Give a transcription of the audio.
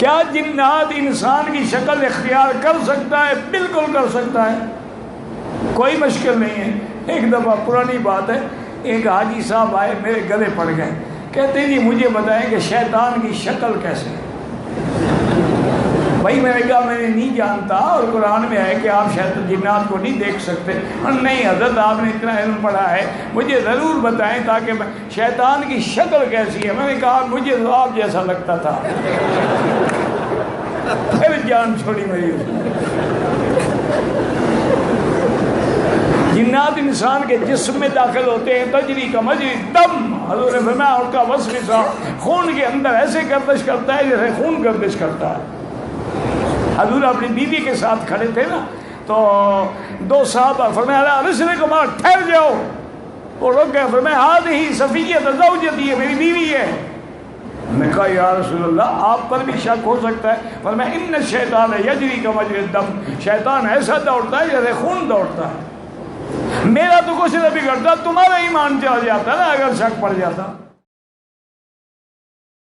کیا جنات انسان کی شکل اختیار کر سکتا ہے؟ بالکل کر سکتا ہے، کوئی مشکل نہیں ہے۔ ایک دفعہ پرانی بات ہے، ایک حاجی صاحب آئے، میرے گلے پڑ گئے، کہتے ہیں جی مجھے بتائیں کہ شیطان کی شکل کیسے ہے؟ بھائی میں نے کہا میں نے نہیں جانتا، اور قرآن میں ہے کہ آپ شیطان جنات کو نہیں دیکھ سکتے۔ اور نہیں حضرت آپ نے اتنا علم پڑھا ہے، مجھے ضرور بتائیں تاکہ میں شیطان کی شکل کیسی ہے؟ میں نے کہا مجھے تو آپ جیسا لگتا تھا۔ پھر جان چھوڑی میری۔ جنات انسان کے جسم میں داخل ہوتے ہیں، تجری کا مجری دم، حضور نے فرمایا ان کا وصف خون کے اندر ایسے گردش کرتا ہے جیسے خون گردش کرتا ہے۔ حضور اپنی بیوی کے ساتھ کھڑے تھے نا، تو دو صحابہ فرمایا رسلکما، ٹھہر جاؤ، وہ رک گئے، فرمایا ہذہ صفیہ زوجتی ہے، میری بیوی ہے۔ میں کہا یا رسول اللہ آپ پر بھی شک ہو سکتا ہے؟ فرمایا ان الشیطان یجری کمجری الدم، شیطان ایسا دوڑتا ہے جیسے خون دوڑتا ہے۔ میرا تو کچھ نہ بگڑتا، تمہارا ایمان چلا جاتا نا اگر شک پڑ جاتا۔